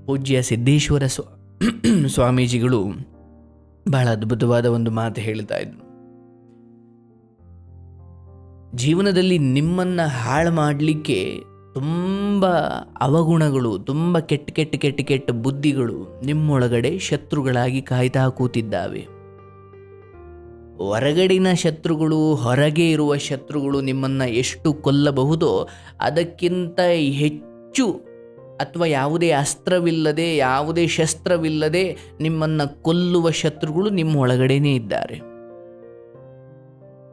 ಪೂಜ್ಯ ಸಿದ್ದೇಶ್ವರ ಸ್ವಾಮೀಜಿಗಳು ಬಹಳ ಅದ್ಭುತವಾದ ಒಂದು ಮಾತು ಹೇಳ್ತಾ ಇದ್ರು. ಜೀವನದಲ್ಲಿ ನಿಮ್ಮನ್ನು ಹಾಳು ಮಾಡಲಿಕ್ಕೆ ತುಂಬ ಅವಗುಣಗಳು, ತುಂಬ ಕೆಟ್ಟ ಬುದ್ಧಿಗಳು ನಿಮ್ಮೊಳಗಡೆ ಶತ್ರುಗಳಾಗಿ ಕಾಯ್ತಾ ಕೂತಿದ್ದಾವೆ. ಹೊರಗಡಿನ ಶತ್ರುಗಳು, ಹೊರಗೆ ಇರುವ ಶತ್ರುಗಳು ನಿಮ್ಮನ್ನು ಎಷ್ಟು ಕೊಲ್ಲಬಹುದೋ ಅದಕ್ಕಿಂತ ಹೆಚ್ಚು, ಅಥವಾ ಯಾವುದೇ ಅಸ್ತ್ರವಿಲ್ಲದೆ, ಯಾವುದೇ ಶಸ್ತ್ರವಿಲ್ಲದೆ ನಿಮ್ಮನ್ನು ಕೊಲ್ಲುವ ಶತ್ರುಗಳು ನಿಮ್ಮ ಒಳಗಡೆನೇ ಇದ್ದಾರೆ.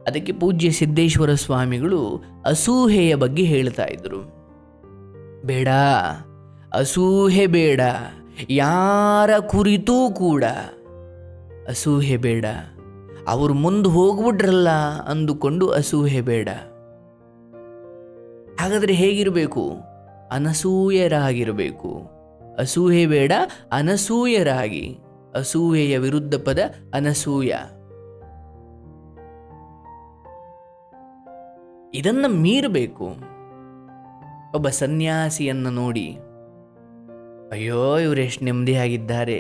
ಅದಕ್ಕೆ ಪೂಜ್ಯ ಸಿದ್ದೇಶ್ವರ ಸ್ವಾಮಿಗಳು ಅಸೂಹೆಯ ಬಗ್ಗೆ ಹೇಳ್ತಾ ಇದ್ರು. ಬೇಡ, ಅಸೂಹೆ ಬೇಡ, ಯಾರ ಕುರಿತೂ ಕೂಡ ಅಸೂಹೆ ಬೇಡ. ಅವರು ಮುಂದೆ ಹೋಗ್ಬಿಟ್ರಲ್ಲ ಅಂದುಕೊಂಡು ಅಸೂಹೆ ಬೇಡ. ಹಾಗಾದರೆ ಹೇಗಿರಬೇಕು? ಅನಸೂಯರಾಗಿರಬೇಕು. ಅಸೂಹೆ ಬೇಡ, ಅನಸೂಯರಾಗಿ. ಅಸೂಯೆಯ ವಿರುದ್ಧ ಪದ ಅನಸೂಯ. ಇದನ್ನು ಮೀರಬೇಕು. ಒಬ್ಬ ಸನ್ಯಾಸಿಯನ್ನು ನೋಡಿ, ಅಯ್ಯೋ ಇವರು ಎಷ್ಟು ನೆಮ್ಮದಿಯಾಗಿದ್ದಾರೆ,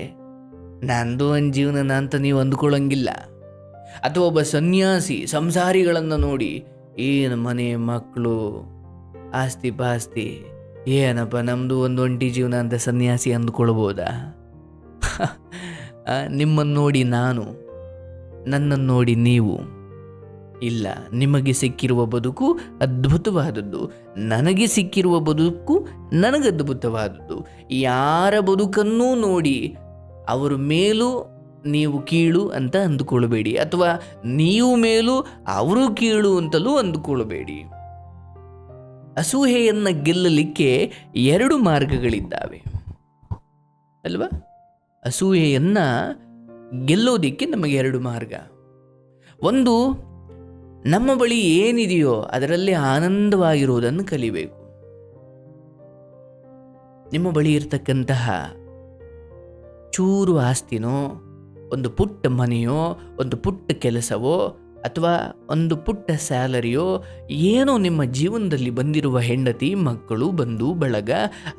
ನಂದು ಒಂದು ಜೀವನ ಅಂತ ನೀವು ಅಂದ್ಕೊಳ್ಳಂಗಿಲ್ಲ. ಅಥವಾ ಒಬ್ಬ ಸನ್ಯಾಸಿ ಸಂಸಾರಿಗಳನ್ನು ನೋಡಿ, ಏನು ಮನೆ ಮಕ್ಕಳು, ಆಸ್ತಿ ಪಾಸ್ತಿ, ಏನಪ್ಪ ನಮ್ಮದು ಒಂದು ಒಂಟಿ ಜೀವನ ಅಂತ ಸನ್ಯಾಸಿ ಅಂದ್ಕೊಳ್ಬೋದಾ? ನಿಮ್ಮನ್ನು ನೋಡಿ ನಾನು, ನನ್ನನ್ನು ನೋಡಿ ನೀವು. ಇಲ್ಲ, ನಿಮಗೆ ಸಿಕ್ಕಿರುವ ಬದುಕು ಅದ್ಭುತವಾದದ್ದು, ನನಗೆ ಸಿಕ್ಕಿರುವ ಬದುಕು ನನಗದ್ಭುತವಾದದ್ದು. ಯಾರ ಬದುಕನ್ನೂ ನೋಡಿ ಅವರು ಮೇಲೂ ನೀವು ಕೀಳು ಅಂತ ಅಂದುಕೊಳ್ಬೇಡಿ, ಅಥವಾ ನೀವು ಮೇಲೂ ಅವರು ಕೀಳು ಅಂತಲೂ ಅಂದುಕೊಳ್ಬೇಡಿ. ಅಸೂಹೆಯನ್ನು ಗೆಲ್ಲಲಿಕ್ಕೆ 2 ಮಾರ್ಗಗಳಿದ್ದಾವೆ ಅಲ್ವಾ? ಅಸೂಹೆಯನ್ನು ಗೆಲ್ಲೋದಿಕ್ಕೆ ನಮಗೆ 2 ಮಾರ್ಗ. ಒಂದು, ನಮ್ಮ ಬಳಿ ಏನಿದೆಯೋ ಅದರಲ್ಲಿ ಆನಂದವಾಗಿರುವುದನ್ನು ಕಲಿಬೇಕು. ನಿಮ್ಮ ಬಳಿ ಇರತಕ್ಕಂತಹ ಚೂರು ಆಸ್ತಿನೋ, ಒಂದು ಪುಟ್ಟ ಮನೆಯೋ, ಒಂದು ಪುಟ್ಟ ಕೆಲಸವೋ, ಅಥವಾ ಒಂದು ಪುಟ್ಟ ಸ್ಯಾಲರಿಯೋ, ಏನೋ ನಿಮ್ಮ ಜೀವನದಲ್ಲಿ ಬಂದಿರುವ ಹೆಂಡತಿ, ಮಕ್ಕಳು, ಬಂಧು ಬಳಗ,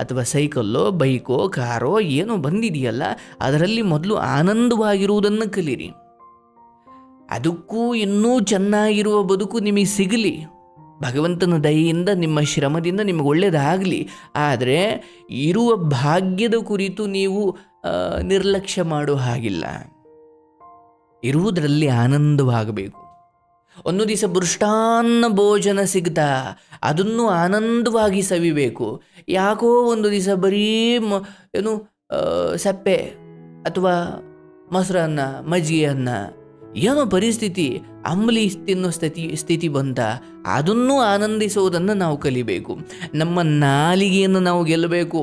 ಅಥವಾ ಸೈಕಲ್ಲೋ, ಬೈಕೋ, ಕಾರೋ ಏನೋ ಬಂದಿದೆಯಲ್ಲ, ಅದರಲ್ಲಿ ಮೊದಲು ಆನಂದವಾಗಿರುವುದನ್ನು ಕಲೀರಿ. ಅದಕ್ಕೂ ಇನ್ನೂ ಚೆನ್ನಾಗಿರುವ ಬದುಕು ನಿಮಗೆ ಸಿಗಲಿ, ಭಗವಂತನ ದಯೆಯಿಂದ, ನಿಮ್ಮ ಶ್ರಮದಿಂದ ನಿಮಗೆ ಒಳ್ಳೆಯದಾಗಲಿ. ಆದರೆ ಇರುವ ಭಾಗ್ಯದ ಕುರಿತು ನೀವು ನಿರ್ಲಕ್ಷ್ಯ ಮಾಡೋ ಹಾಗಿಲ್ಲ. ಇರುವುದರಲ್ಲಿ ಆನಂದವಾಗಬೇಕು. ಒಂದು ದಿವಸ ಮೃಷ್ಟಾನ್ನ ಭೋಜನ ಸಿಗ್ತಾ ಅದನ್ನು ಆನಂದವಾಗಿ ಸವಿಬೇಕು. ಯಾಕೋ ಒಂದು ದಿವಸ ಬರೀ ಸಪ್ಪೆ ಅಥವಾ ಮೊಸರನ್ನ, ಮಜ್ಜಿಗೆ ಅನ್ನ, ಏನೋ ಪರಿಸ್ಥಿತಿ ಅಂಬಲಿ ತಿನ್ನೋ ಸ್ಥಿತಿ ಬಂತ, ಅದನ್ನು ಆನಂದಿಸೋದನ್ನು ನಾವು ಕಲಿಬೇಕು. ನಮ್ಮ ನಾಲಿಗೆಯನ್ನು ನಾವು ಗೆಲ್ಲಬೇಕು.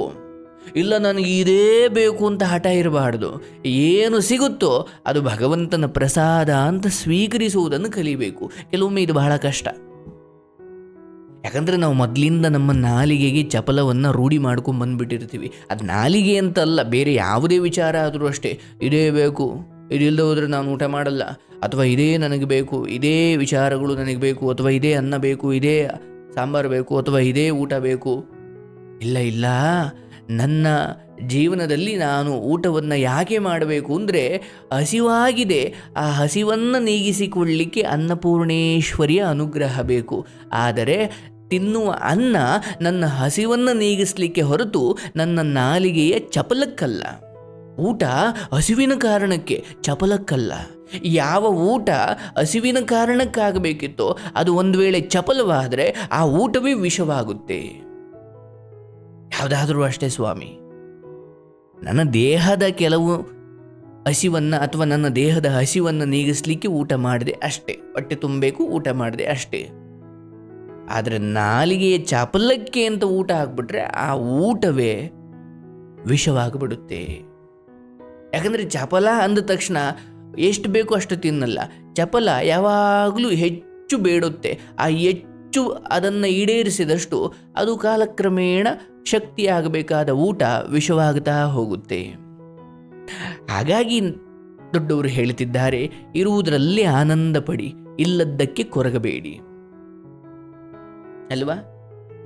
ಇಲ್ಲ ನನಗೆ ಇದೇ ಬೇಕು ಅಂತ ಹಠ ಇರಬಾರ್ದು. ಏನು ಸಿಗುತ್ತೋ ಅದು ಭಗವಂತನ ಪ್ರಸಾದ ಅಂತ ಸ್ವೀಕರಿಸುವುದನ್ನು ಕಲಿಬೇಕು. ಕೆಲವೊಮ್ಮೆ ಇದು ಬಹಳ ಕಷ್ಟ. ಯಾಕಂದರೆ ನಾವು ಮೊದಲಿಂದ ನಮ್ಮ ನಾಲಿಗೆಗೆ ಚಪಲವನ್ನು ರೂಢಿ ಮಾಡ್ಕೊಂಡು ಬಂದುಬಿಟ್ಟಿರ್ತೀವಿ. ಅದು ನಾಲಿಗೆ ಅಂತಲ್ಲ, ಬೇರೆ ಯಾವುದೇ ವಿಚಾರ ಆದರೂ ಅಷ್ಟೇ. ಇದೇ ಬೇಕು, ಇದಿಲ್ಲದೆ ಹೋದರೆ ನಾನು ಊಟ ಮಾಡಲ್ಲ, ಅಥವಾ ಇದೇ ನನಗೆ ಬೇಕು, ಇದೇ ವಿಚಾರಗಳು ನನಗೆ ಬೇಕು, ಅಥವಾ ಇದೇ ಅನ್ನ ಬೇಕು, ಇದೇ ಸಾಂಬಾರು ಬೇಕು, ಅಥವಾ ಇದೇ ಊಟ ಬೇಕು. ಇಲ್ಲ, ನನ್ನ ಜೀವನದಲ್ಲಿ ನಾನು ಊಟವನ್ನು ಯಾಕೆ ಮಾಡಬೇಕು ಅಂದರೆ ಹಸಿವಾಗಿದೆ, ಆ ಹಸಿವನ್ನು ನೀಗಿಸಿಕೊಳ್ಳಲಿಕ್ಕೆ ಅನ್ನಪೂರ್ಣೇಶ್ವರಿಯ ಅನುಗ್ರಹ ಬೇಕು. ಆದರೆ ತಿನ್ನುವ ಅನ್ನ ನನ್ನ ಹಸಿವನ್ನು ನೀಗಿಸಲಿಕ್ಕೆ ಹೊರತು ನನ್ನ ನಾಲಿಗೆಯ ಚಪಲಕ್ಕಲ್ಲ. ಊಟ ಹಸಿವಿನ ಕಾರಣಕ್ಕೆ, ಚಪಲಕ್ಕಲ್ಲ. ಯಾವ ಊಟ ಹಸಿವಿನ ಕಾರಣಕ್ಕಾಗಬೇಕಿತ್ತೋ ಅದು ಒಂದು ವೇಳೆ ಚಪಲವಾದರೆ ಆ ಊಟವೇ ವಿಷವಾಗುತ್ತೆ. ಯಾವುದಾದ್ರೂ ಅಷ್ಟೇ ಸ್ವಾಮಿ, ನನ್ನ ದೇಹದ ಕೆಲವು ಹಸಿವನ್ನು ಅಥವಾ ನನ್ನ ದೇಹದ ಹಸಿವನ್ನು ನೀಗಿಸಲಿಕ್ಕೆ ಊಟ ಮಾಡಿದೆ ಅಷ್ಟೇ, ಹೊಟ್ಟೆ ತುಂಬಬೇಕು ಊಟ ಮಾಡಿದೆ ಅಷ್ಟೇ. ಆದರೆ ನಾಲಿಗೆಯ ಚಾಪಲ್ಯಕ್ಕೆ ಅಂತ ಊಟ ಹಾಕ್ಬಿಟ್ರೆ ಆ ಊಟವೇ ವಿಷವಾಗಿಬಿಡುತ್ತೆ. ಯಾಕಂದರೆ ಚಪಲ ಅಂದ ತಕ್ಷಣ ಎಷ್ಟು ಬೇಕು ಅಷ್ಟು ತಿನ್ನಲ್ಲ. ಚಪಲ ಯಾವಾಗಲೂ ಹೆಚ್ಚು ಬೇಡುತ್ತೆ. ಆ ಹೆಚ್ಚು ಅದನ್ನು ಈಡೇರಿಸಿದಷ್ಟು ಅದು ಕಾಲಕ್ರಮೇಣ ಶಕ್ತಿಯಾಗಬೇಕಾದ ಊಟ ವಿಷವಾಗ್ತಾ ಹೋಗುತ್ತೆ. ಹಾಗಾಗಿ ದೊಡ್ಡವರು ಹೇಳುತ್ತಿದ್ದಾರೆ, ಇರುವುದರಲ್ಲಿ ಆನಂದ ಪಡಿ, ಇಲ್ಲದ್ದಕ್ಕೆ ಕೊರಗಬೇಡಿ ಅಲ್ವಾ?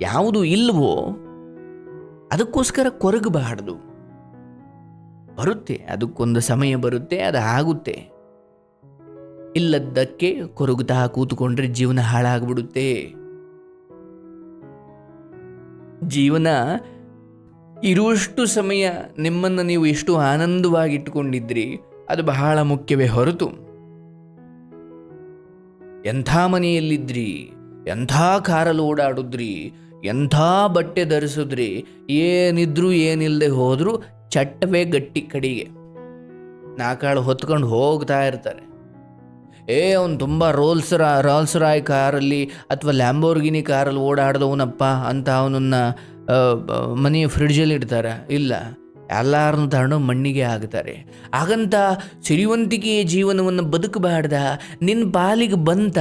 ಯಾವುದು ಇಲ್ಲವೋ ಅದಕ್ಕೋಸ್ಕರ ಕೊರಗಬಾರದು. ಬರುತ್ತೆ, ಅದಕ್ಕೊಂದು ಸಮಯ ಬರುತ್ತೆ, ಅದು ಆಗುತ್ತೆ. ಇಲ್ಲದ್ದಕ್ಕೆ ಕೊರಗುತ್ತಾ ಕೂತ್ಕೊಂಡ್ರೆ ಜೀವನ ಹಾಳಾಗ್ಬಿಡುತ್ತೆ. ಜೀವನ ಇರುವಷ್ಟು ಸಮಯ ನಿಮ್ಮನ್ನು ನೀವು ಎಷ್ಟು ಆನಂದವಾಗಿಟ್ಟುಕೊಂಡಿದ್ರಿ ಅದು ಬಹಳ ಮುಖ್ಯವೇ ಹೊರತು, ಎಂಥ ಮನೆಯಲ್ಲಿದ್ರಿ, ಎಂಥ ಕಾರಲ್ಲಿ ಓಡಾಡಿದ್ರಿ, ಎಂಥ ಬಟ್ಟೆ ಧರಿಸಿದ್ರಿ, ಏನಿದ್ರು ಏನಿಲ್ಲದೆ ಹೋದರೂ ಚಟ್ಟವೇ ಗಟ್ಟಿ ಕಡೆಗೆ ನಾಕಾಳು ಹೊತ್ಕೊಂಡು ಹೋಗ್ತಾ ಇರ್ತಾರೆ. ಅವನು ತುಂಬ ರೋಲ್ಸ್ ರಾಯ್ ಕಾರಲ್ಲಿ ಅಥವಾ ಲ್ಯಾಂಬೋರ್ಗಿನಿ ಕಾರಲ್ಲಿ ಓಡಾಡ್ದವನಪ್ಪ ಅಂತ ಅವನನ್ನು ಮನೆಯ ಫ್ರಿಡ್ಜಲ್ಲಿ ಇಡ್ತಾರೆ. ಇಲ್ಲ, ಎಲ್ಲರನ್ನು ತಗೊಂಡು ಮಣ್ಣಿಗೆ ಹಾಕ್ತಾರೆ. ಹಾಗಂತ ಸಿರಿವಂತಿಕೆಯ ಜೀವನವನ್ನು ಬದುಕಬಾರ್ದ? ನಿನ್ನ ಪಾಲಿಗೆ ಬಂತ,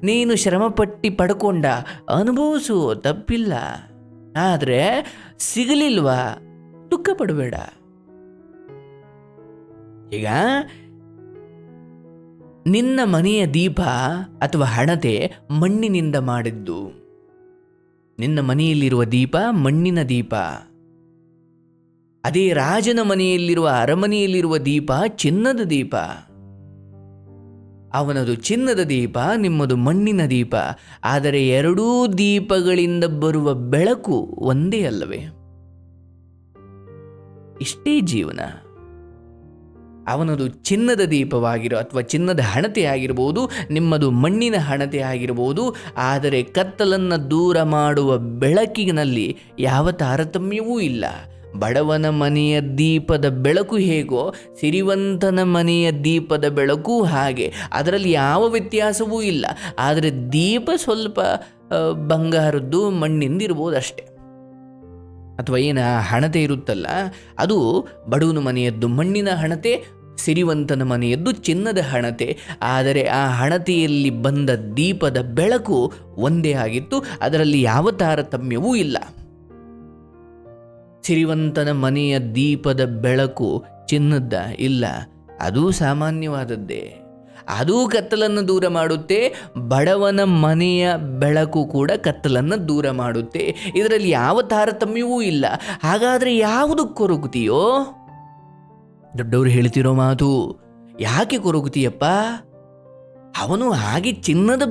ನೀನು ಶ್ರಮಪಟ್ಟು ಪಡ್ಕೊಂಡ, ಅನುಭವಿಸು, ತಪ್ಪಿಲ್ಲ. ಆದರೆ ಸಿಗಲಿಲ್ವಾ, ದುಃಖ ಪಡಬೇಡ. ಈಗ ನಿನ್ನ ಮನೆಯ ದೀಪ ಅಥವಾ ಹಣತೆ ಮಣ್ಣಿನಿಂದ ಮಾಡಿದ್ದು. ನಿನ್ನ ಮನೆಯಲ್ಲಿರುವ ದೀಪ ಮಣ್ಣಿನ ದೀಪ. ಅದೇ ರಾಜನ ಮನೆಯಲ್ಲಿರುವ ಅರಮನೆಯಲ್ಲಿರುವ ದೀಪ ಚಿನ್ನದ ದೀಪ. ಅವನದು ಚಿನ್ನದ ದೀಪ, ನಿಮ್ಮದು ಮಣ್ಣಿನ ದೀಪ. ಆದರೆ ಎರಡೂ ದೀಪಗಳಿಂದ ಬರುವ ಬೆಳಕು ಒಂದೇ ಅಲ್ಲವೇ? ಇಷ್ಟೇ ಜೀವನ. ಅವನದು ಚಿನ್ನದ ದೀಪವಾಗಿರೋ ಅಥವಾ ಚಿನ್ನದ ಹಣತೆ ಆಗಿರ್ಬೋದು, ನಿಮ್ಮದು ಮಣ್ಣಿನ ಹಣತೆ ಆಗಿರ್ಬೋದು. ಆದರೆ ಕತ್ತಲನ್ನು ದೂರ ಮಾಡುವ ಬೆಳಕಿನಲ್ಲಿ ಯಾವ ತಾರತಮ್ಯವೂ ಇಲ್ಲ. ಬಡವನ ಮನೆಯ ದೀಪದ ಬೆಳಕು ಹೇಗೋ ಸಿರಿವಂತನ ಮನೆಯ ದೀಪದ ಬೆಳಕು ಹಾಗೆ. ಅದರಲ್ಲಿ ಯಾವ ವ್ಯತ್ಯಾಸವೂ ಇಲ್ಲ. ಆದರೆ ದೀಪ ಸ್ವಲ್ಪ ಬಂಗಾರದ್ದು, ಮಣ್ಣಿಂದಿರ್ಬೋದು ಅಷ್ಟೆ. ಅಥವಾ ಹಣತೆ ಇರುತ್ತಲ್ಲ, ಅದು ಬಡವನ ಮನೆಯದ್ದು ಮಣ್ಣಿನ ಹಣತೆ, ಸಿರಿವಂತನ ಮನೆಯದ್ದು ಚಿನ್ನದ ಹಣತೆ. ಆದರೆ ಆ ಹಣತೆಯಲ್ಲಿ ಬಂದ ದೀಪದ ಬೆಳಕು ಒಂದೇ ಆಗಿತ್ತು. ಅದರಲ್ಲಿ ಯಾವ ತಾರತಮ್ಯವೂ ಇಲ್ಲ. ಸಿರಿವಂತನ ಮನೆಯ ದೀಪದ ಬೆಳಕು ಚಿನ್ನದ ಇಲ್ಲ, ಅದು ಸಾಮಾನ್ಯವಾದದ್ದೇ. ಅದೂ ಕತ್ತಲನ್ನು ದೂರ ಮಾಡುತ್ತೆ. ಬಡವನ ಮನೆಯ ಬೆಳಕು ಕೂಡ ಕತ್ತಲನ್ನು ದೂರ ಮಾಡುತ್ತೆ. ಇದರಲ್ಲಿ ಯಾವ ತಾರತಮ್ಯವೂ ಇಲ್ಲ. ಹಾಗಾದರೆ ಯಾವುದು ಕೊರಗುತ್ತೀಯೋ? ದೊಡ್ಡವರು ಹೇಳ್ತಿರೋ ಮಾತು, ಯಾಕೆ ಕೊರಗುತ್ತೀಯಪ್ಪ? ಅವನು ಹಾಗೆ ಚಿನ್ನದ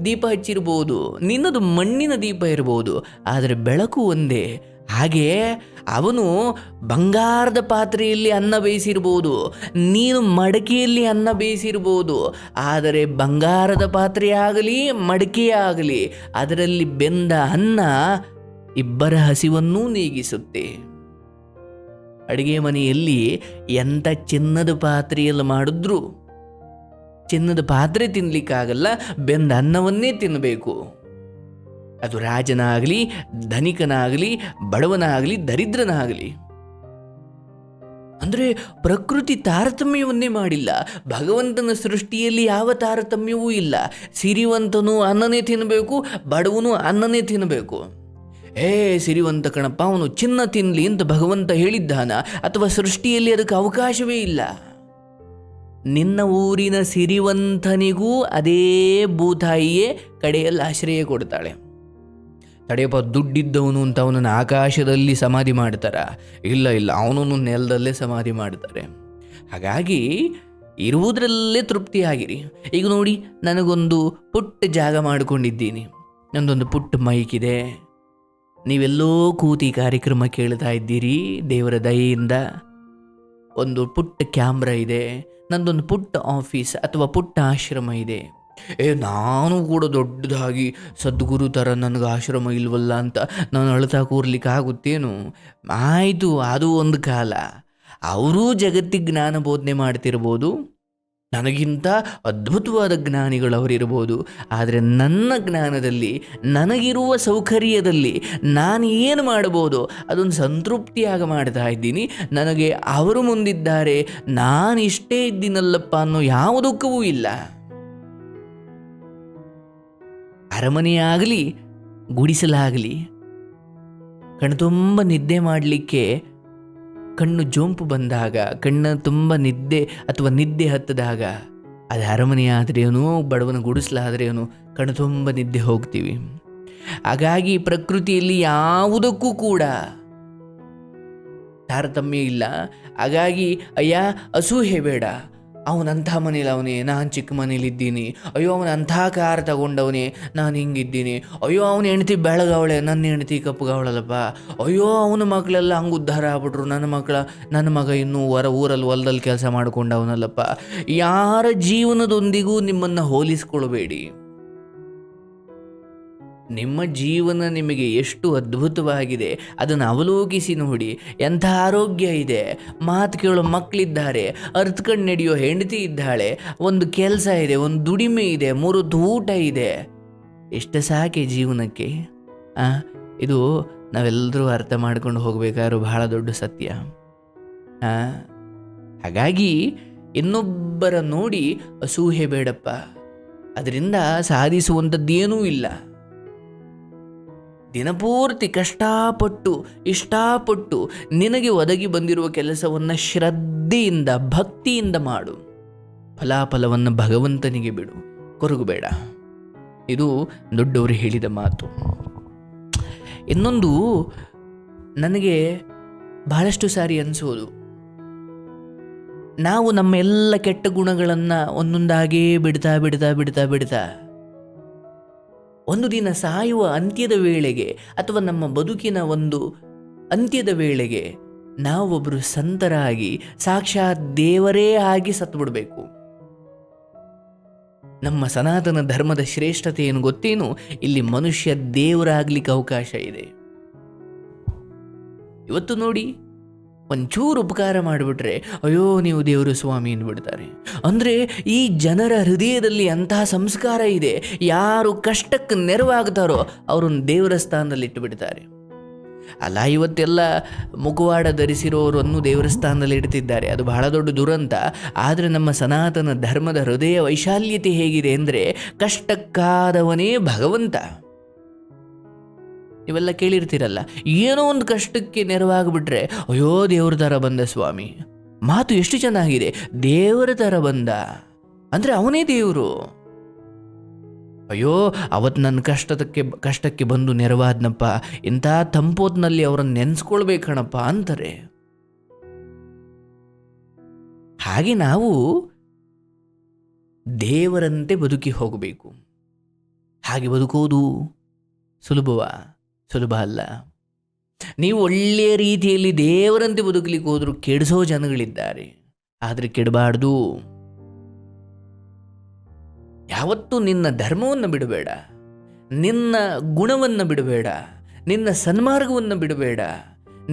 ದೀಪ ಹಚ್ಚಿರ್ಬೋದು, ನಿನ್ನದು ಮಣ್ಣಿನ ದೀಪ ಇರ್ಬೋದು, ಆದರೆ ಬೆಳಕು ಒಂದೇ. ಹಾಗೆ ಅವನು ಬಂಗಾರದ ಪಾತ್ರೆಯಲ್ಲಿ ಅನ್ನ ಬೇಯಿಸಿರ್ಬೋದು, ನೀನು ಮಡಕೆಯಲ್ಲಿ ಅನ್ನ ಬೇಯಿಸಿರ್ಬೋದು. ಆದರೆ ಬಂಗಾರದ ಪಾತ್ರೆಯಾಗಲಿ ಮಡಕೆಯಾಗಲಿ ಅದರಲ್ಲಿ ಬೆಂದ ಅನ್ನ ಇಬ್ಬರ ಹಸಿವನ್ನೂ ನೀಗಿಸುತ್ತೆ. ಅಡುಗೆ ಮನೆಯಲ್ಲಿ ಎಂಥ ಚಿನ್ನದ ಪಾತ್ರೆಯಲ್ಲಿ ಮಾಡಿದ್ರೂ ಚಿನ್ನದ ಪಾತ್ರೆ ತಿನ್ನಲಿಕ್ಕಾಗಲ್ಲ, ಬೆಂದ ಅನ್ನವನ್ನೇ ತಿನ್ನಬೇಕು. ಅದು ರಾಜನಾಗಲಿ, ಧನಿಕನಾಗಲಿ, ಬಡವನಾಗಲಿ, ದರಿದ್ರನಾಗಲಿ. ಅಂದರೆ ಪ್ರಕೃತಿ ತಾರತಮ್ಯವನ್ನೇ ಮಾಡಿಲ್ಲ. ಭಗವಂತನ ಸೃಷ್ಟಿಯಲ್ಲಿ ಯಾವ ತಾರತಮ್ಯವೂ ಇಲ್ಲ. ಸಿರಿವಂತನು ಅನ್ನನೇ ತಿನ್ನಬೇಕು, ಬಡವನು ಅನ್ನನೇ ತಿನ್ನಬೇಕು. ಸಿರಿವಂತ ಕಣಪ್ಪ, ಅವನು ಚಿನ್ನ ತಿನ್ನಲಿ ಅಂತ ಭಗವಂತ ಹೇಳಿದ್ದಾನ? ಅಥವಾ ಸೃಷ್ಟಿಯಲ್ಲಿ ಅದಕ್ಕೆ ಅವಕಾಶವೇ ಇಲ್ಲ. ನಿನ್ನ ಊರಿನ ಸಿರಿವಂತನಿಗೂ ಅದೇ ಭೂತಾಯಿಯೇ ಕಡೆಯಲ್ಲಿ ಆಶ್ರಯ ಕೊಡ್ತಾಳೆ. ತಡೆಯಪ್ಪ, ದುಡ್ಡಿದ್ದವನು ಅಂತ ಅವನನ್ನು ಆಕಾಶದಲ್ಲಿ ಸಮಾಧಿ ಮಾಡ್ತಾರ? ಇಲ್ಲ, ಅವನನ್ನು ನೆಲದಲ್ಲೇ ಸಮಾಧಿ ಮಾಡ್ತಾರೆ. ಹಾಗಾಗಿ ಇರುವುದರಲ್ಲೇ ತೃಪ್ತಿಯಾಗಿರಿ. ಈಗ ನೋಡಿ, ನನಗೊಂದು ಪುಟ್ಟ ಜಾಗ ಮಾಡಿಕೊಂಡಿದ್ದೀನಿ, ನಂದೊಂದು ಪುಟ್ಟ ಮೈಕ್ ಇದೆ, ನೀವೆಲ್ಲೋ ಕೂತಿ ಕಾರ್ಯಕ್ರಮ ಕೇಳ್ತಾ ಇದ್ದೀರಿ. ದೇವರ ದಯೆಯಿಂದ ಒಂದು ಪುಟ್ಟ ಕ್ಯಾಮ್ರಾ ಇದೆ, ನಂದೊಂದು ಪುಟ್ಟ ಆಫೀಸ್ ಅಥವಾ ಪುಟ್ಟ ಆಶ್ರಮ ಇದೆ. ನಾನು ಕೂಡ ದೊಡ್ಡದಾಗಿ ಸದ್ಗುರು ಥರ ನನಗೆ ಆಶ್ರಮ ಇಲ್ವಲ್ಲ ಅಂತ ನಾನು ಅಳ್ತಾ ಕೂರ್ಲಿಕ್ಕೆ ಆಗುತ್ತೇನು? ಆಯಿತು, ಅದು ಒಂದು ಕಾಲ. ಅವರೂ ಜಗತ್ತಿಗೆ ಜ್ಞಾನ ಬೋಧನೆ ಮಾಡ್ತಿರ್ಬೋದು, ನನಗಿಂತ ಅದ್ಭುತವಾದ ಜ್ಞಾನಿಗಳವರಿರ್ಬೋದು. ಆದರೆ ನನ್ನ ಜ್ಞಾನದಲ್ಲಿ, ನನಗಿರುವ ಸೌಕರ್ಯದಲ್ಲಿ ನಾನು ಏನು ಮಾಡ್ಬೋದು ಅದೊಂದು ಸಂತೃಪ್ತಿಯಾಗಿ ಮಾಡ್ತಾ ಇದ್ದೀನಿ. ನನಗೆ ಅವರು ಮುಂದಿದ್ದಾರೆ, ನಾನು ಇಷ್ಟೇ ಇದ್ದೀನಲ್ಲಪ್ಪ ಅನ್ನೋ ಯಾವ ದುಃಖವೂ ಇಲ್ಲ. ಅರಮನೆಯಾಗಲಿ ಗುಡಿಸಲಾಗಲಿ, ಕಣ್ತುಂಬ ನಿದ್ದೆ ಮಾಡಲಿಕ್ಕೆ ಕಣ್ಣು ಜೋಂಪು ಬಂದಾಗ, ಕಣ್ಣು ತುಂಬ ನಿದ್ದೆ ಅಥವಾ ನಿದ್ದೆ ಹತ್ತದಾಗ, ಅದು ಅರಮನೆ ಆದ್ರೇನು, ಬಡವನ ಗುಡಿಸಲಾದ್ರೇನು, ಕಣ್ಣು ತುಂಬ ನಿದ್ದೆ ಹೋಗ್ತೀವಿ. ಹಾಗಾಗಿ ಪ್ರಕೃತಿಯಲ್ಲಿ ಯಾವುದಕ್ಕೂ ಕೂಡ ತಾರತಮ್ಯ ಇಲ್ಲ. ಹಾಗಾಗಿ ಅಯ್ಯ ಅಸೂಹೆ ಬೇಡ, ಅವನಂಥ ಮನೇಲಿ ಅವನೇ, ನಾನು ಚಿಕ್ಕ ಮನೇಲಿದ್ದೀನಿ, ಅಯ್ಯೋ ಅವನ ಅಂಥ ಕಾರ್ ತಗೊಂಡವನೇ, ನಾನು ಹಿಂಗಿದ್ದೀನಿ, ಅಯ್ಯೋ ಅವನ ಹೆಂಡ್ತಿ ಬೆಳಗವಳೆ, ನನ್ನ ಹೆಂಡ್ತಿ ಕಪ್ಪಗವಳಲ್ಲಪ್ಪ, ಅಯ್ಯೋ ಅವನ ಮಕ್ಕಳೆಲ್ಲ ಹಂಗೆ ಉದ್ಧಾರ ಆಗ್ಬಿಟ್ರು, ನನ್ನ ಮಗ ಇನ್ನೂ ಊರಲ್ಲಿ ಹೊಲದಲ್ಲಿ ಕೆಲಸ ಮಾಡ್ಕೊಂಡವನಲ್ಲಪ್ಪ. ಯಾರ ಜೀವನದೊಂದಿಗೂ ನಿಮ್ಮನ್ನು ಹೋಲಿಸ್ಕೊಳ್ಬೇಡಿ. ನಿಮ್ಮ ಜೀವನ ನಿಮಗೆ ಎಷ್ಟು ಅದ್ಭುತವಾಗಿದೆ ಅದನ್ನು ಅವಲೋಕಿಸಿ ನೋಡಿ. ಎಂಥ ಆರೋಗ್ಯ ಇದೆ, ಮಾತು ಕೇಳೋ ಮಕ್ಕಳಿದ್ದಾರೆ, ಅರ್ತ್ಕಂಡು ನಡೆಯೋ ಹೆಂಡತಿ ಇದ್ದಾಳೆ, ಒಂದು ಕೆಲಸ ಇದೆ, ಒಂದು ದುಡಿಮೆ ಇದೆ, 3 ಊಟ ಇದೆ. ಎಷ್ಟು ಸಾಕೆ ಜೀವನಕ್ಕೆ. ಇದು ನಾವೆಲ್ಲರೂ ಅರ್ಥ ಮಾಡ್ಕೊಂಡು ಹೋಗಬೇಕಾದ್ರೂ ಬಹಳ ದೊಡ್ಡ ಸತ್ಯ. ಹಾಗಾಗಿ ಇನ್ನೊಬ್ಬರ ನೋಡಿ ಅಸೂಹೆ ಬೇಡಪ್ಪ, ಅದರಿಂದ ಸಾಧಿಸುವಂಥದ್ದೇನೂ ಇಲ್ಲ. ದಿನಪೂರ್ತಿ ಕಷ್ಟಪಟ್ಟು ಇಷ್ಟಪಟ್ಟು ನಿನಗೆ ಒದಗಿ ಬಂದಿರುವ ಕೆಲಸವನ್ನು ಶ್ರದ್ಧೆಯಿಂದ ಭಕ್ತಿಯಿಂದ ಮಾಡು. ಫಲಾಫಲವನ್ನು ಭಗವಂತನಿಗೆ ಬಿಡು, ಕೊರಗಬೇಡ. ಇದು ದೊಡ್ಡವರು ಹೇಳಿದ ಮಾತು. ಇನ್ನೊಂದು ನನಗೆ ಬಹಳಷ್ಟು ಸಾರಿ ಅನಿಸೋದು, ನಾವು ನಮ್ಮ ಎಲ್ಲ ಕೆಟ್ಟ ಗುಣಗಳನ್ನು ಒಂದೊಂದಾಗೇ ಬಿಡ್ತಾ ಬಿಡ್ತಾ ಬಿಡ್ತಾ ಬಿಡ್ತಾ ಒಂದು ದಿನ ಸಾಯುವ ಅಂತ್ಯದ ವೇಳೆಗೆ ಅಥವಾ ನಮ್ಮ ಬದುಕಿನ ಒಂದು ಅಂತ್ಯದ ವೇಳೆಗೆ ನಾವೊಬ್ಬರು ಸಂತರಾಗಿ ಸಾಕ್ಷಾತ್ ದೇವರೇ ಆಗಿ ಸತ್ತುಬಿಡಬೇಕು. ನಮ್ಮ ಸನಾತನ ಧರ್ಮದ ಶ್ರೇಷ್ಠತೆ ಏನು ಗೊತ್ತೇನು? ಇಲ್ಲಿ ಮನುಷ್ಯ ದೇವರಾಗ್ಲಿಕ್ಕೆ ಅವಕಾಶ ಇದೆ. ಇವತ್ತು ನೋಡಿ, ಒಂಚೂರು ಉಪಕಾರ ಮಾಡಿಬಿಟ್ರೆ ಅಯ್ಯೋ ನೀವು ದೇವರು ಸ್ವಾಮಿ ಅಂದ್ಬಿಡ್ತಾರೆ. ಅಂದರೆ ಈ ಜನರ ಹೃದಯದಲ್ಲಿ ಅಂತಹ ಸಂಸ್ಕಾರ ಇದೆ, ಯಾರು ಕಷ್ಟಕ್ಕೆ ನೆರವಾಗ್ತಾರೋ ಅವ್ರನ್ನ ದೇವರ ಸ್ಥಾನದಲ್ಲಿ ಇಟ್ಟುಬಿಡ್ತಾರೆ. ಅಲ್ಲ, ಇವತ್ತೆಲ್ಲ ಮುಖವಾಡ ಧರಿಸಿರೋರನ್ನು ದೇವರ ಸ್ಥಾನದಲ್ಲಿ ಇಡ್ತಿದ್ದಾರೆ, ಅದು ಬಹಳ ದೊಡ್ಡ ದುರಂತ. ಆದರೆ ನಮ್ಮ ಸನಾತನ ಧರ್ಮದ ಹೃದಯ ವೈಶಾಲ್ಯತೆ ಹೇಗಿದೆ ಅಂದರೆ, ಕಷ್ಟಕ್ಕಾದವನೇ ಭಗವಂತ. ಇವೆಲ್ಲ ಕೇಳಿರ್ತೀರಲ್ಲ, ಏನೋ ಒಂದು ಕಷ್ಟಕ್ಕೆ ನೆರವಾಗಿಬಿಟ್ರೆ ಅಯ್ಯೋ ದೇವ್ರ ಥರ ಬಂದ ಸ್ವಾಮಿ. ಮಾತು ಎಷ್ಟು ಚೆನ್ನಾಗಿದೆ, ದೇವರ ಥರ ಬಂದ ಅಂದರೆ ಅವನೇ ದೇವರು. ಅಯ್ಯೋ ಅವತ್ತು ನನ್ನ ಕಷ್ಟಕ್ಕೆ ಬಂದು ನೆರವಾದ್ನಪ್ಪ, ಇಂಥ ತಂಪೋತ್ನಲ್ಲಿ ಅವರನ್ನು ನೆನೆಸ್ಕೊಳ್ಬೇಕಣಪ್ಪ ಅಂತಾರೆ. ಹಾಗೆ ನಾವು ದೇವರಂತೆ ಬದುಕಿ ಹೋಗಬೇಕು. ಹಾಗೆ ಬದುಕೋದು ಸುಲಭ ಅಲ್ಲ. ನೀವು ಒಳ್ಳೆಯ ರೀತಿಯಲ್ಲಿ ದೇವರಂತೆ ಬದುಕಲಿಕ್ಕೆ ಹೋದರೂ ಕೆಡಿಸೋ ಜನಗಳಿದ್ದಾರೆ, ಆದರೆ ಕೆಡಬಾರ್ದು. ಯಾವತ್ತೂ ನಿನ್ನ ಧರ್ಮವನ್ನು ಬಿಡಬೇಡ, ನಿನ್ನ ಗುಣವನ್ನು ಬಿಡಬೇಡ, ನಿನ್ನ ಸನ್ಮಾರ್ಗವನ್ನು ಬಿಡಬೇಡ,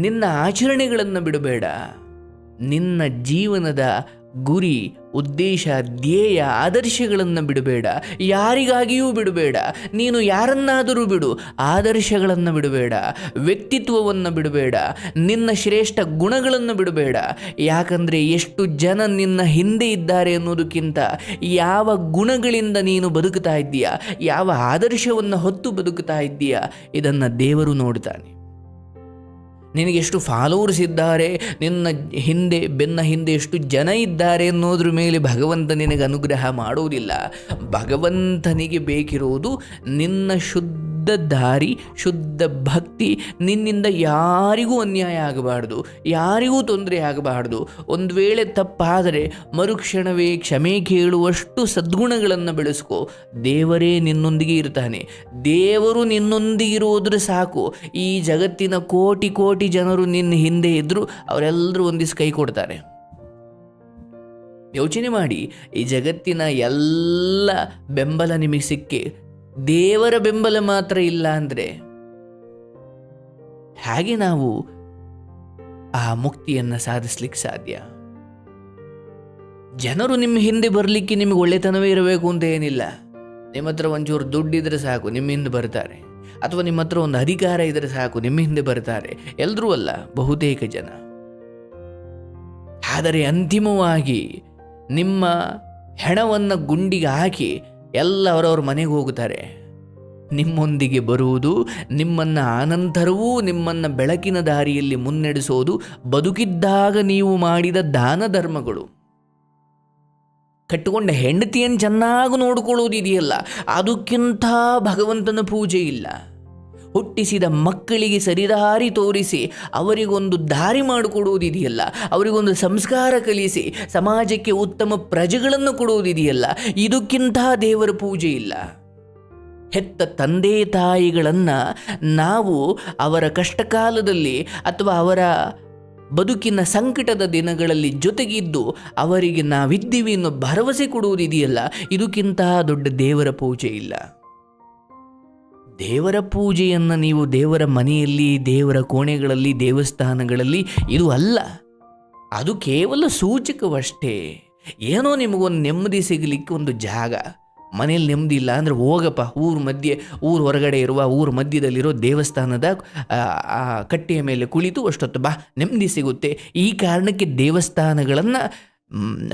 ನಿನ್ನ ಆಚರಣೆಗಳನ್ನು ಬಿಡಬೇಡ. ನಿನ್ನ ಜೀವನದ ಗುರಿ, ಉದ್ದೇಶ, ಧ್ಯೇಯ, ಆದರ್ಶಗಳನ್ನು ಬಿಡಬೇಡ. ಯಾರಿಗಾಗಿಯೂ ಬಿಡಬೇಡ. ನೀನು ಯಾರನ್ನಾದರೂ ಬಿಡು, ಆದರ್ಶಗಳನ್ನು ಬಿಡಬೇಡ, ವ್ಯಕ್ತಿತ್ವವನ್ನು ಬಿಡಬೇಡ, ನಿನ್ನ ಶ್ರೇಷ್ಠ ಗುಣಗಳನ್ನು ಬಿಡಬೇಡ. ಯಾಕಂದರೆ ಎಷ್ಟು ಜನ ನಿನ್ನ ಹಿಂದೆ ಇದ್ದಾರೆ ಅನ್ನೋದಕ್ಕಿಂತ ಯಾವ ಗುಣಗಳಿಂದ ನೀನು ಬದುಕ್ತಾ ಇದ್ದೀಯಾ, ಯಾವ ಆದರ್ಶವನ್ನು ಹೊತ್ತು ಬದುಕ್ತಾ ಇದ್ದೀಯಾ, ಇದನ್ನು ದೇವರು ನೋಡ್ತಾನೆ. ನಿನಗೆಷ್ಟು ಫಾಲೋವರ್ಸ್ ಇದ್ದಾರೆ, ನಿನ್ನ ಬೆನ್ನ ಹಿಂದೆ ಎಷ್ಟು ಜನ ಇದ್ದಾರೆ ಅನ್ನೋದ್ರ ಮೇಲೆ ಭಗವಂತ ನಿನಗೆ ಅನುಗ್ರಹ ಮಾಡೋದಿಲ್ಲ. ಭಗವಂತನಿಗೆ ಬೇಕಿರುವುದು ನಿನ್ನ ಶುದ್ಧ ದಾರಿ, ಶುದ್ಧ ಭಕ್ತಿ. ನಿನ್ನಿಂದ ಯಾರಿಗೂ ಅನ್ಯಾಯ ಆಗಬಾರ್ದು, ಯಾರಿಗೂ ತೊಂದರೆ ಆಗಬಾರ್ದು. ಒಂದು ವೇಳೆ ತಪ್ಪಾದರೆ ಮರುಕ್ಷಣವೇ ಕ್ಷಮೆ ಕೇಳುವಷ್ಟು ಸದ್ಗುಣಗಳನ್ನು ಬೆಳೆಸ್ಕೋ. ದೇವರೇ ನಿನ್ನೊಂದಿಗೆ ಇರ್ತಾನೆ. ದೇವರು ನಿನ್ನೊಂದಿಗಿರೋದ್ರೆ ಸಾಕು. ಈ ಜಗತ್ತಿನ ಕೋಟಿ ಕೋಟಿ ಜನರು ನಿನ್ನ ಹಿಂದೆ ಇದ್ದರೂ ಅವರೆಲ್ಲರೂ ಒಂದಿವ್ಸ ಕೈ ಕೊಡ್ತಾರೆ. ಯೋಚನೆ ಮಾಡಿ, ಈ ಜಗತ್ತಿನ ಎಲ್ಲ ಬೆಂಬಲ ನಿಮಗೆ ಸಿಕ್ಕಿ ದೇವರ ಬೆಂಬಲ ಮಾತ್ರ ಇಲ್ಲ ಅಂದರೆ ಹಾಗೆ ನಾವು ಆ ಮುಕ್ತಿಯನ್ನು ಸಾಧಿಸ್ಲಿಕ್ಕೆ ಸಾಧ್ಯ? ಜನರು ನಿಮ್ಮ ಹಿಂದೆ ಬರಲಿಕ್ಕೆ ನಿಮಗೆ ಒಳ್ಳೆತನವೇ ಇರಬೇಕು ಅಂತ ಏನಿಲ್ಲ. ನಿಮ್ಮ ಹತ್ರ ಒಂಚೂರು ದುಡ್ಡಿದ್ರೆ ಸಾಕು, ನಿಮ್ಮ ಹಿಂದೆ ಬರ್ತಾರೆ. ಅಥವಾ ನಿಮ್ಮ ಹತ್ರ ಒಂದು ಅಧಿಕಾರ ಇದ್ದರೆ ಸಾಕು, ನಿಮ್ಮ ಹಿಂದೆ ಬರ್ತಾರೆ. ಎಲ್ಲರೂ ಅಲ್ಲ, ಬಹುತೇಕ ಜನ. ಆದರೆ ಅಂತಿಮವಾಗಿ ನಿಮ್ಮ ಹೆಣವನ್ನು ಗುಂಡಿಗೆ ಹಾಕಿ ಎಲ್ಲ ಅವರವ್ರ ಮನೆಗೆ ಹೋಗುತ್ತಾರೆ. ನಿಮ್ಮೊಂದಿಗೆ ಬರುವುದು, ನಿಮ್ಮನ್ನು ಆನಂತರವೂ ನಿಮ್ಮನ್ನು ಬೆಳಕಿನ ದಾರಿಯಲ್ಲಿ ಮುನ್ನಡೆಸೋದು ಬದುಕಿದ್ದಾಗ ನೀವು ಮಾಡಿದ ದಾನ ಧರ್ಮಗಳು. ಕಟ್ಟಿಕೊಂಡ ಹೆಂಡತಿಯನ್ನು ಚೆನ್ನಾಗಿ ನೋಡಿಕೊಳ್ಳೋದು ಇದೆಯಲ್ಲ, ಅದಕ್ಕಿಂತ ಭಗವಂತನ ಪೂಜೆ ಇಲ್ಲ. ಹುಟ್ಟಿಸಿದ ಮಕ್ಕಳಿಗೆ ಸರಿದಾರಿ ತೋರಿಸಿ ಅವರಿಗೊಂದು ದಾರಿ ಮಾಡಿಕೊಡುವುದಿದೆಯಲ್ಲ, ಅವರಿಗೊಂದು ಸಂಸ್ಕಾರ ಕಲಿಸಿ ಸಮಾಜಕ್ಕೆ ಉತ್ತಮ ಪ್ರಜೆಗಳನ್ನು ಕೊಡುವುದಿದೆಯಲ್ಲ, ಇದಕ್ಕಿಂತ ದೇವರ ಪೂಜೆ ಇಲ್ಲ. ಹೆತ್ತ ತಂದೆ ತಾಯಿಗಳನ್ನು ನಾವು ಅವರ ಕಷ್ಟಕಾಲದಲ್ಲಿ ಅಥವಾ ಅವರ ಬದುಕಿನ ಸಂಕಟದ ದಿನಗಳಲ್ಲಿ ಜೊತೆಗಿದ್ದು ಅವರಿಗೆ ನಾವಿದ್ದೀವಿ ಅನ್ನೋ ಭರವಸೆ ಕೊಡುವುದಿದೆಯಲ್ಲ, ಇದಕ್ಕಿಂತ ದೊಡ್ಡ ದೇವರ ಪೂಜೆ ಇಲ್ಲ. ದೇವರ ಪೂಜೆಯನ್ನು ನೀವು ದೇವರ ಮನೆಯಲ್ಲಿ, ದೇವರ ಕೋಣೆಗಳಲ್ಲಿ, ದೇವಸ್ಥಾನಗಳಲ್ಲಿ ಇದು ಅಲ್ಲ, ಅದು ಕೇವಲ ಸೂಚಕವಷ್ಟೇ. ಏನೋ ನಿಮಗೊಂದು ನೆಮ್ಮದಿ ಸಿಗಲಿಕ್ಕೆ ಒಂದು ಜಾಗ. ಮನೇಲಿ ನೆಮ್ಮದಿ ಇಲ್ಲ ಅಂದರೆ ಹೋಗಪ್ಪ, ಊರ ಹೊರಗಡೆ ಇರುವ ಊರ ಮಧ್ಯದಲ್ಲಿರೋ ದೇವಸ್ಥಾನದ ಕಟ್ಟೆಯ ಮೇಲೆ ಕುಳಿತು ಅಷ್ಟೊತ್ತು ಬಾ, ನೆಮ್ಮದಿ ಸಿಗುತ್ತೆ. ಈ ಕಾರಣಕ್ಕೆ ದೇವಸ್ಥಾನಗಳನ್ನು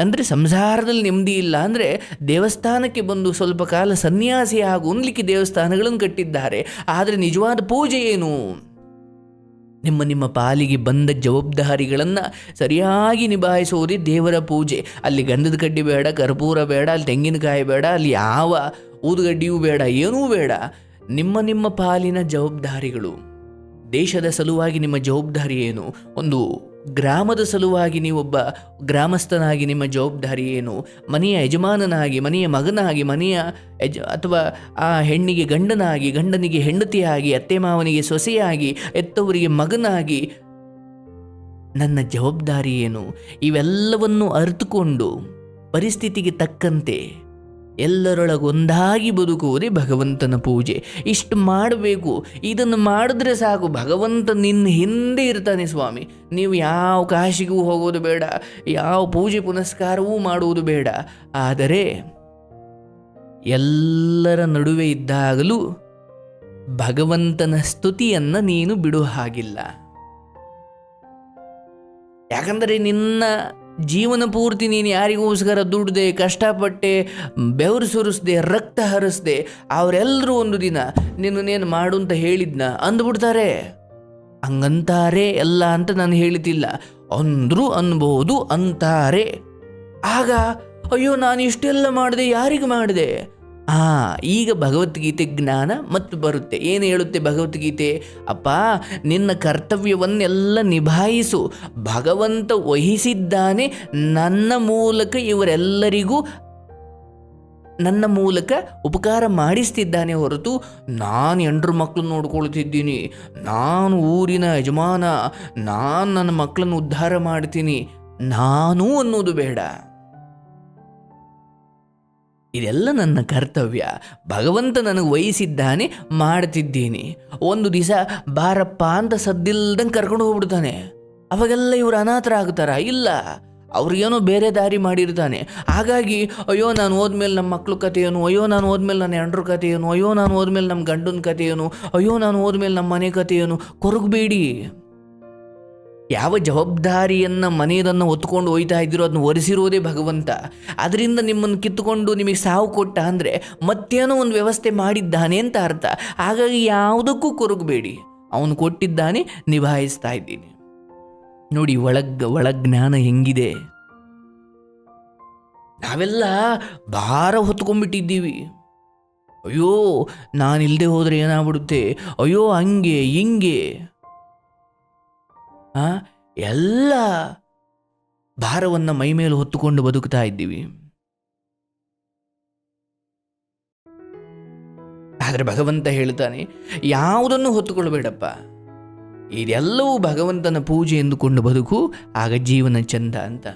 ಅಂದರೆ ಸಂಸಾರದಲ್ಲಿ ನೆಮ್ಮದಿ ಇಲ್ಲ ಅಂದರೆ ದೇವಸ್ಥಾನಕ್ಕೆ ಬಂದು ಸ್ವಲ್ಪ ಕಾಲ ಸನ್ಯಾಸಿ ಹಾಗೂ ಅನ್ಲಿಕ್ಕೆ ದೇವಸ್ಥಾನಗಳನ್ನು ಕಟ್ಟಿದ್ದಾರೆ. ಆದರೆ ನಿಜವಾದ ಪೂಜೆ ಏನು? ನಿಮ್ಮ ಪಾಲಿಗೆ ಬಂದ ಜವಾಬ್ದಾರಿಗಳನ್ನು ಸರಿಯಾಗಿ ನಿಭಾಯಿಸುವುದೇ ದೇವರ ಪೂಜೆ. ಅಲ್ಲಿ ಗಂಧದ ಕಡ್ಡಿ ಬೇಡ, ಕರ್ಪೂರ ಬೇಡ, ಅಲ್ಲಿ ತೆಂಗಿನಕಾಯಿ ಬೇಡ, ಅಲ್ಲಿ ಯಾವ ಊದುಗಡ್ಡಿಯೂ ಬೇಡ, ಏನೂ ಬೇಡ. ನಿಮ್ಮ ಪಾಲಿನ ಜವಾಬ್ದಾರಿಗಳು. ದೇಶದ ಸಲುವಾಗಿ ನಿಮ್ಮ ಜವಾಬ್ದಾರಿ ಏನು? ಒಂದು ಗ್ರಾಮದ ಸಲುವಾಗಿ ನೀವೊಬ್ಬ ಗ್ರಾಮಸ್ಥನಾಗಿ ನಿಮ್ಮ ಜವಾಬ್ದಾರಿ ಏನು? ಮನೆಯ ಯಜಮಾನನಾಗಿ, ಮನೆಯ ಮಗನಾಗಿ, ಅಥವಾ ಆ ಹೆಣ್ಣಿಗೆ ಗಂಡನಾಗಿ, ಗಂಡನಿಗೆ ಹೆಂಡತಿಯಾಗಿ, ಅತ್ತೆ ಮಾವನಿಗೆ ಸೊಸೆಯಾಗಿ, ಎತ್ತವರಿಗೆ ಮಗನಾಗಿ ನನ್ನ ಜವಾಬ್ದಾರಿ ಏನು? ಇವೆಲ್ಲವನ್ನು ಅರಿತುಕೊಂಡು ಪರಿಸ್ಥಿತಿಗೆ ತಕ್ಕಂತೆ ಎಲ್ಲರೊಳಗೊಂದಾಗಿ ಬದುಕುವುದೇ ಭಗವಂತನ ಪೂಜೆ. ಇಷ್ಟು ಮಾಡಬೇಕು, ಇದನ್ನು ಮಾಡಿದ್ರೆ ಸಾಕು, ಭಗವಂತ ನಿನ್ನ ಹಿಂದೆ ಇರ್ತಾನೆ ಸ್ವಾಮಿ. ನೀವು ಯಾವ ಕಾಶಿಗೂ ಹೋಗೋದು ಬೇಡ, ಯಾವ ಪೂಜೆ ಪುನಸ್ಕಾರವೂ ಮಾಡುವುದು ಬೇಡ. ಆದರೆ ಎಲ್ಲರ ನಡುವೆ ಇದ್ದಾಗಲೂ ಭಗವಂತನ ಸ್ತುತಿಯನ್ನು ನೀನು ಬಿಡುವ ಹಾಗಿಲ್ಲ. ಯಾಕಂದರೆ ನಿನ್ನ ಜೀವನ ಪೂರ್ತಿ ನೀನು ಯಾರಿಗೋಸ್ಕರ ದುಡ್ದೆ, ಕಷ್ಟಪಟ್ಟೆ, ಬೆವರು ಸುರಿಸ್ದೆ, ರಕ್ತ ಹರಿಸ್ದೆ, ಅವರೆಲ್ಲರೂ ಒಂದು ದಿನ ನಿನ್ನೇನು ಮಾಡು ಅಂತ ಹೇಳಿದ್ನ ಅಂದ್ಬಿಡ್ತಾರೆ. ಹಂಗಂತಾರೆ ಎಲ್ಲ ಅಂತ ನಾನು ಹೇಳ್ತಿಲ್ಲ, ಅಂದರೂ ಅನ್ಬೋದು ಅಂತಾರೆ. ಆಗ ಅಯ್ಯೋ ನಾನು ಇಷ್ಟೆಲ್ಲ ಮಾಡಿದೆ, ಯಾರಿಗೆ ಮಾಡಿದೆ? ಈಗ ಭಗವದ್ಗೀತೆ ಜ್ಞಾನ ಮತ್ತು ಬರುತ್ತೆ. ಏನು ಹೇಳುತ್ತೆ ಭಗವದ್ಗೀತೆ? ಅಪ್ಪ, ನಿನ್ನ ಕರ್ತವ್ಯವನ್ನೆಲ್ಲ ನಿಭಾಯಿಸು, ಭಗವಂತ ವಹಿಸಿದ್ದಾನೆ, ನನ್ನ ಮೂಲಕ ಉಪಕಾರ ಮಾಡಿಸ್ತಿದ್ದಾನೆ ಹೊರತು ನಾನು 8 ಮಕ್ಕಳನ್ನು ನೋಡ್ಕೊಳ್ತಿದ್ದೀನಿ, ನಾನು ಊರಿನ ಯಜಮಾನ, ನಾನು ನನ್ನ ಮಕ್ಕಳನ್ನು ಉದ್ಧಾರ ಮಾಡ್ತೀನಿ, ನಾನು ಅನ್ನೋದು ಬೇಡ. ಇದೆಲ್ಲ ನನ್ನ ಕರ್ತವ್ಯ, ಭಗವಂತ ನನಗೆ ವಹಿಸಿದ್ದಾನೆ, ಮಾಡ್ತಿದ್ದೀನಿ. ಒಂದು ದಿವಸ ಬಾರಪ್ಪ ಅಂತ ಸದ್ದಿಲ್ದಂಗೆ ಕರ್ಕೊಂಡು ಹೋಗ್ಬಿಡ್ತಾನೆ. ಅವಾಗೆಲ್ಲ ಇವರು ಅನಾಥರಾಗ್ತಾರ? ಇಲ್ಲ, ಅವ್ರಿಗೇನೋ ಬೇರೆ ದಾರಿ ಮಾಡಿರ್ತಾನೆ. ಹಾಗಾಗಿ ಅಯ್ಯೋ ನಾನು ಹೋದ್ಮೇಲೆ ನಮ್ಮ ಮಕ್ಳ ಕಥೆ ಏನು, ಅಯ್ಯೋ ನಾನು ಹೋದ್ಮೇಲೆ ನನ್ನ ಹೆಂಡ್ರ ಕಥೆ ಏನು, ಅಯ್ಯೋ ನಾನು ಹೋದ್ಮೇಲೆ ನಮ್ಮ ಗಂಡನ ಕಥೆ ಏನು, ಅಯ್ಯೋ ನಾನು ಹೋದ್ಮೇಲೆ ನಮ್ಮ ಮನೆ ಕಥೆ ಏನು. ಕೊರಗಬೇಡಿ. ಯಾವ ಜವಾಬ್ದಾರಿಯನ್ನು ಮನೆಯದನ್ನು ಹೊತ್ಕೊಂಡು ಹೋಯ್ತಾ ಇದ್ದೀರೋ ಅದನ್ನು ಒರೆಸಿರೋದೇ ಭಗವಂತ. ಅದರಿಂದ ನಿಮ್ಮನ್ನು ಕಿತ್ತುಕೊಂಡು ನಿಮಗೆ ಸಾವು ಕೊಟ್ಟ ಅಂದರೆ ಮತ್ತೇನೋ ಒಂದು ವ್ಯವಸ್ಥೆ ಮಾಡಿದ್ದಾನೆ ಅಂತ ಅರ್ಥ. ಹಾಗಾಗಿ ಯಾವುದಕ್ಕೂ ಕೊರಗಬೇಡಿ, ಅವನು ಕೊಟ್ಟಿದ್ದಾನೆ, ನಿಭಾಯಿಸ್ತಾ ಇದ್ದೀನಿ. ನೋಡಿ ಒಳಜ್ಞಾನ ಹೆಂಗಿದೆ. ನಾವೆಲ್ಲ ಭಾರ ಹೊತ್ಕೊಂಡ್ಬಿಟ್ಟಿದ್ದೀವಿ. ಅಯ್ಯೋ ನಾನಿಲ್ಲದೆ ಹೋದರೆ ಏನಾಗ್ಬಿಡುತ್ತೆ, ಅಯ್ಯೋ ಹಂಗೆ ಹಿಂಗೆ, ಎಲ್ಲ ಭಾರವನ್ನು ಮೈ ಮೇಲೆ ಹೊತ್ತುಕೊಂಡು ಬದುಕ್ತಾ ಇದ್ದೀವಿ. ಆದರೆ ಭಗವಂತ ಹೇಳ್ತಾನೆ, ಯಾವುದನ್ನು ಹೊತ್ತುಕೊಳ್ಬೇಡಪ್ಪ, ಇದೆಲ್ಲವೂ ಭಗವಂತನ ಪೂಜೆ ಎಂದುಕೊಂಡು ಬದುಕು, ಆಗ ಜೀವನ ಚಂದ ಅಂತ.